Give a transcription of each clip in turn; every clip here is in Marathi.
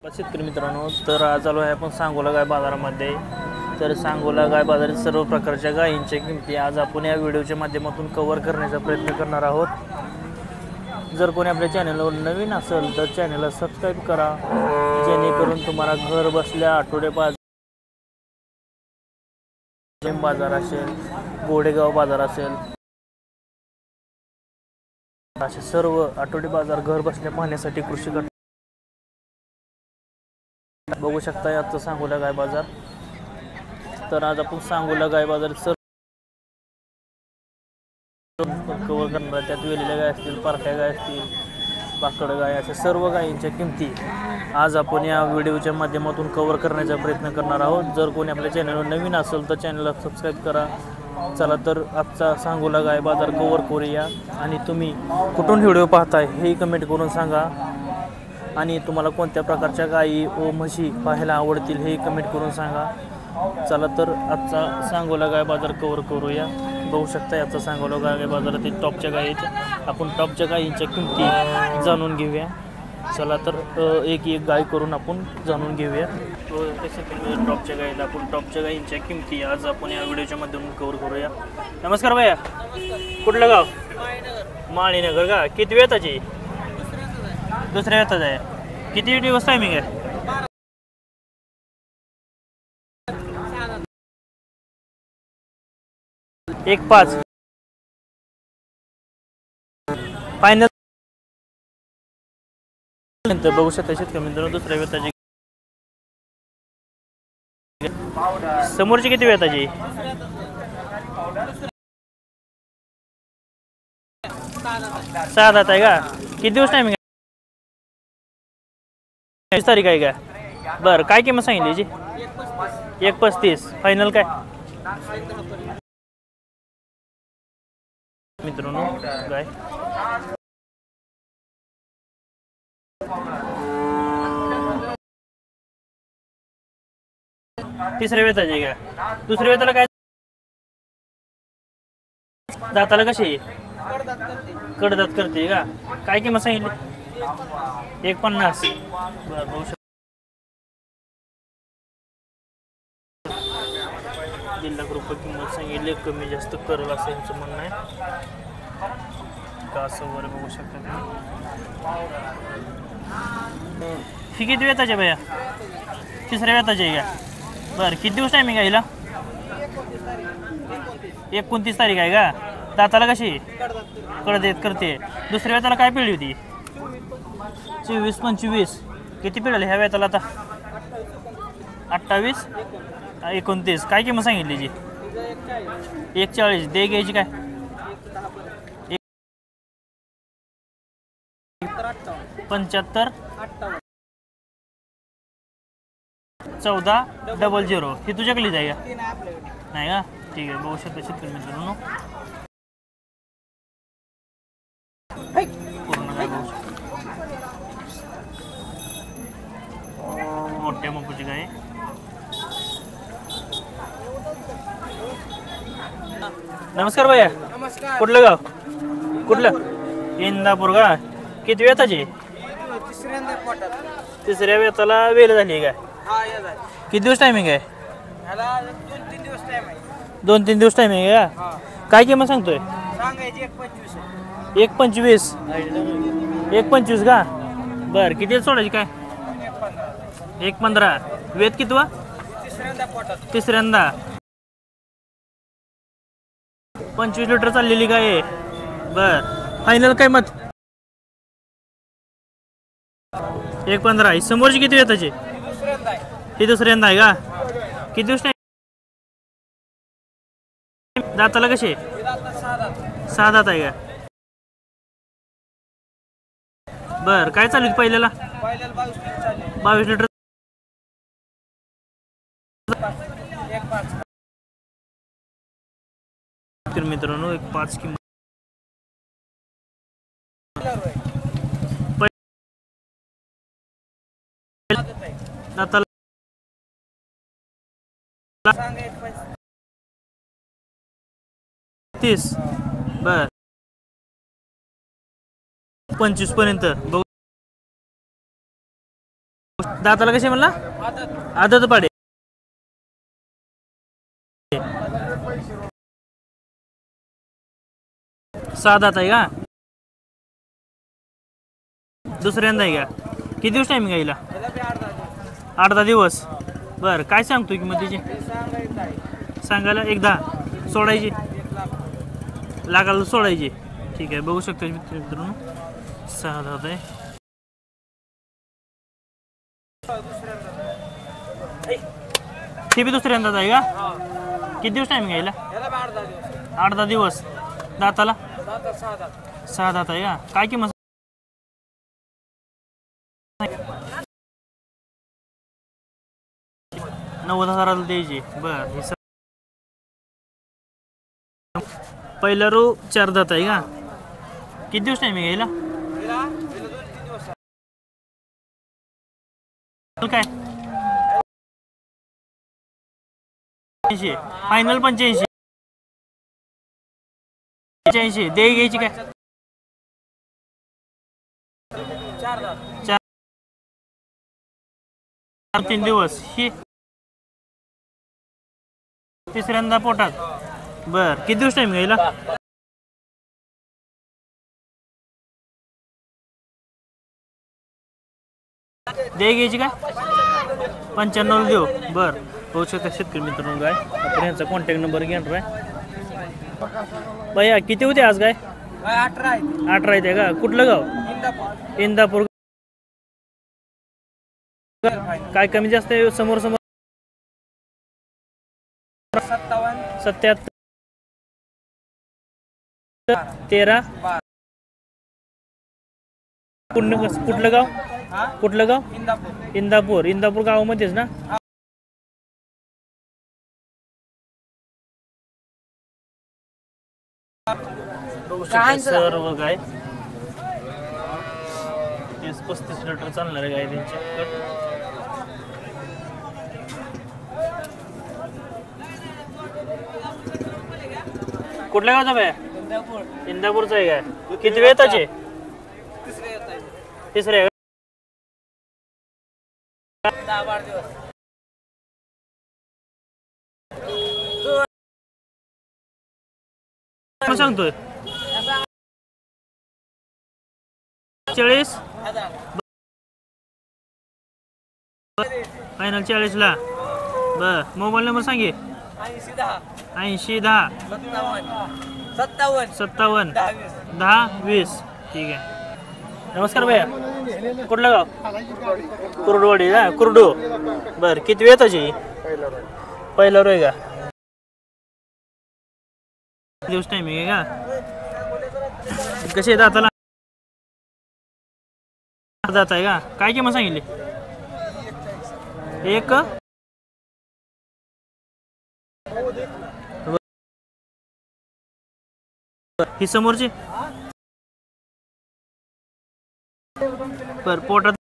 शेतकरी मित्रांनो, तर आज आलो आहे आपण सांगोला गाय बाजारामध्ये। तर सांगोला गाय बाजारात सर्व प्रकारच्या गायींच्या किमती आज आपण या व्हिडिओच्या माध्यमातून कव्हर करण्याचा प्रयत्न करणार आहोत। जर कोणी आपल्या चॅनलवर नवीन असेल तर चॅनलला सबस्क्राइब करा, जेणेकरून तुम्हाला घर बसल्या आठवडे बाजार असेल, गोडेगाव बाजार असेल, असे सर्व आठवडे बाजार घर बसल्या पाहण्यासाठी कृषी गट बघू शकता। याचं सांगोला गाय बाजार। तर आज आपण सांगोला गाय बाजार सर्व कव्हर करणार। त्यात वेलेल्या गाय असतील, पार्ट्या गाय असतील, पाकड गाय, अशा सर्व गायींच्या किमती आज आपण या व्हिडिओच्या माध्यमातून कव्हर करण्याचा प्रयत्न करणार आहोत। जर कोणी आपल्या चॅनलवर नवीन असेल तर चॅनलला सबस्क्राइब करा। चला तर आजचा सांगोला गाय बाजार कव्हर करूया। आणि तुम्ही कुठून व्हिडिओ पाहताय हे कमेंट करून सांगा, आणि तुम्हाला कोणत्या प्रकारच्या गायी व म्हशी पाहायला आवडतील हे कमेंट करून सांगा। चला तर आजचा सांगोला गाय बाजार कव्हर करूया। बघू शकता याचा सांगोला गाय बाजारातील टॉपच्या गायी आपण टॉपच्या गायींच्या किमती जाणून घेऊया। चला तर एक एक गाय करून आपण जाणून घेऊया। टॉपच्या गायीला आपण टॉपच्या गायींच्या किमती आज आपण या व्हिडिओच्या माध्यमातून कव्हर करूया। नमस्कार भैया, कुठलं गाव? माळीनगर का? किती वेळ त्याची? दुसऱ्या येतात आहे। किती दिवस टायमिंग आहे? 1-5 फायनल। बघू शकता शेतकरी मित्रांनो, दुसऱ्या वेताची समोरची किती वेताची? 6 दात आहे का? किती दिवस टायमिंग? 20 तारीख आहे का? बरं, काय किंमत सांगितली याची? 1.35 फायनल काय मित्रांनो? गाय तिसऱ्या वेताची का? दुसऱ्या वेताला काय दाताला कशी कडदात करते का? काय किंमत सांगितली? 1.50। बरं, बघू शकता ₹1 लाख किंमत सांगितली। कमी जास्त करेल असं यांचं म्हणणं आहे का? असं वर बघू शकता तुम्ही। ही किती वेताची भैया? तिसऱ्या वेताची आहे का? बरं, किती दिवस टायमिंग आहे हिला? 29 तारीख आहे का? दाताला कशी कडदेत करते? दुसऱ्या वेताला काय पिढी होती? 24-25। किती पिढले ह्या वेताला आता? 28-29। काय किंमत सांगितली जी? 1.40 दे घ्यायची काय? 75 1400। ही तुझ्याकडे जाय का? नाही का? ठीक आहे, बघू शकता शेतकरी मित्रांनो, पूर्ण काय बघू शकता। मोठ्या मापाची गाय। नमस्कार भैया, कुठलं गाव? कुठलं? इंदापूर का? किती वेताची? तिसऱ्या वेताला वेल झाली का? किती दिवस टायमिंग आहे? 2-3 दिवस टायमिंग आहे का? काय किंमत सांगतोय? 1.25। 1.25 का? बरं, किती सोडायची काय? 1.15। वेत किती वा? तिसऱ्यांदा। 25 लिटर चाललेली काय? बर, फायनल काय मत? 1.15। समोरची किती वेताची? ही दुसऱ्यांदा आहे का? किती दिवस टाइम? दाताला कशी? 6 दात आहे का? बर, काय चालू पहिल्याला? 22 लिटर। मित्रांनो 1.5 किंमत दाताला 30। बर, 25 पर्यंत दाताला कशी म्हणला? आदत पाडे. सहा दात आहे का? दुसऱ्यांदा आहे का? किती दिवस टायमिंग आहे हिला? 8-10 दिवस. बरं काय सांगतो किंमत तिची? सांगायला 1-10 सोडायची, लागायला सोडायची. ठीक आहे, बघू शकतो मित्रांनो 6 दात आहे. ती बी दुसऱ्यांदाच आहे का? किती दिवस टायमिंग आहे हिला? 8-10 दिवस. दाताला 6 दात आहे का? काय किंमत? 90,000 द्यायची. बरं पहिला रो 4 दात आहे का? किती दिवस टायमिंग आहे हिला? काय फायनल 85 दे घ्यायची काय? 4-3 दिवस. ही तिसऱ्यांदा पोटात. बर किती दिवस टाइम घ्यायला? दे घ्यायची काय? 95 देऊ. बर होऊ शकता शेतकरी मित्रांनो. काय आपण यांचा कॉन्टॅक्ट नंबर घेणार आहे. भैया किती होते आज काय? 18 आहेत का? कुठलं गाव? इंदापूर. काय कमी जास्त आहे? समोर 77 13. कुठलं गाव? कुठलं गाव? इंदापूर. इंदापूर गावामध्येच ना? सर्व गाय 30-35 लिटर चालणार आहे गाय त्यांच्या. कुठल्या गावचा बाय? इंदापूरचा आहे काय? किती वेळ त्याचे? तिसरे 10-12 दिवस. सांगतोय 40 फायनल 40 ला. बर मोबाईल नंबर सांगे. 80-10 57 10-20. ठीक आहे. नमस्कार भैया. कुठलं गाव? कुरडवाडी का? कुरडू. बर किती वेळ त्याची? पहिला रोय का? दिवस टायमिंग आहे का? कशी दाताला जात आहे का? काय किंमत सांगितली? 1 ही समोरची. बर पोटात.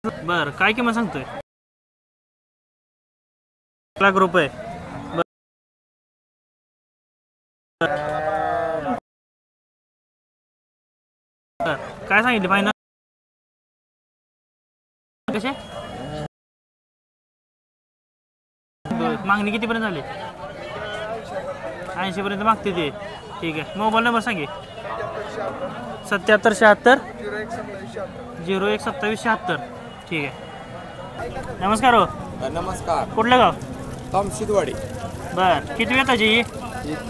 बर काय किंमत सांगतोय? 1 लाख रुपये. काय सांगितले फायनल? कसे मागणी कितीपर्यंत झाली? 80 पर्यंत मागते ते. ठीक आहे. मोबाईल नंबर सांगे. 7776 012776. ठीक आहे. नमस्कार हो. नमस्कार. कुठलं गाव? तामशिदवाडी. बर किती वेताची?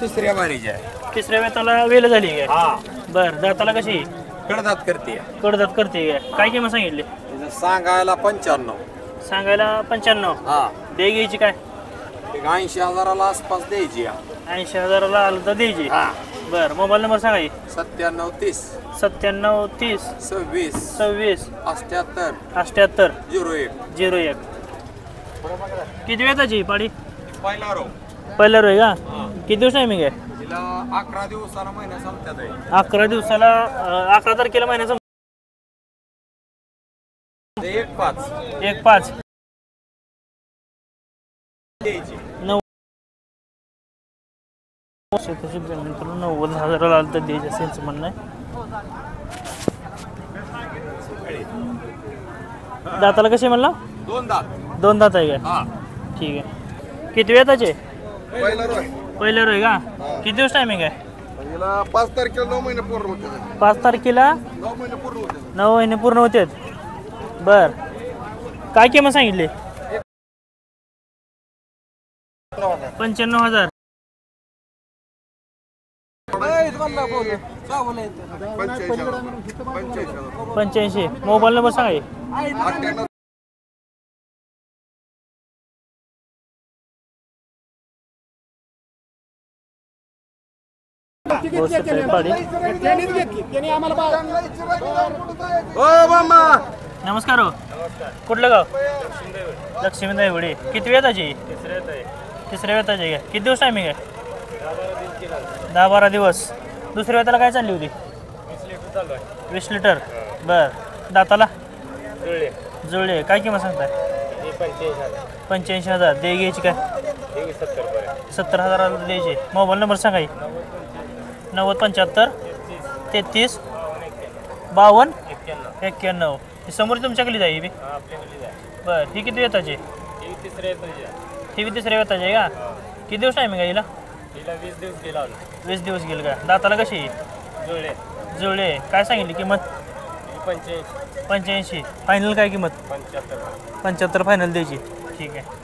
तिसऱ्या बारीची आहे. तिसऱ्या वेताला वेल झाली काय? हा. बर दाताला कशी? कडदात करते. कडदात करते काय? काय किंमत सांगितली? सांगायला 95. सांगायला 95. हा. दे घ्यायची काय? 80,000 आसपास द्यायची. 80,000 आलं तर द्यायची. हा. बर मोबाईल नंबर सांगा. 9730 9730 26 26 78 78 01 01. किती वेताची पाडी? पहिला रो. पहिला रोय का? किती दिवस टायमिंग आहे? तिला 11 दिवसाला महिना संपत्यात आहे. 11 दिवसाला 11 तारखेला महिन्याचा 1-5 1-5 द्यायची. 90,000 आलं तर द्यायचं असं म्हणणं आहे. दाताला कसे म्हणला? 2 दात. 2 दात आहे काय? हा. ठीक आहे. किती वेताचे? पहिला रोय. पहिलं रोय का? किती दिवस टायमिंग आहे? हिला 5 तारखेला 9 महिने पूर्ण होते. 5 तारखेला 9 महिने पूर्ण होते. 9 महिने पूर्ण होते. बर, काय किंमत सांगितली? 95,000. 85. मोबाईल नंबर सांगा. 98. नमस्कार हो. कुठलं गाव? लक्ष्मी दायवडे. किती वेताची? तिसऱ्या वेताची आहे. किती दिवस टायमिंग आहे? 10-12 दिवस. दुसऱ्या वेताला काय चालली होती? 20 लिटर. बर, दाताला जुळले. काय किंमत सांगताय? 85,000. दे घ्यायची काय? 70,000 द्यायची. मोबाईल नंबर सांगा. 9075 33 52 91. ही समोर तुमच्याकडे जाईल बी. बरं, ही किती वेताची? ही तिसऱ्या वेताची आहे का? किती दिवस टायमिंग आहे हिला? 20 दिवस गेलं का? दाताला कशी? जुळले. काय सांगितली किंमत? 85. फायनल काय किंमत? 75 फायनल द्यायची. ठीक आहे.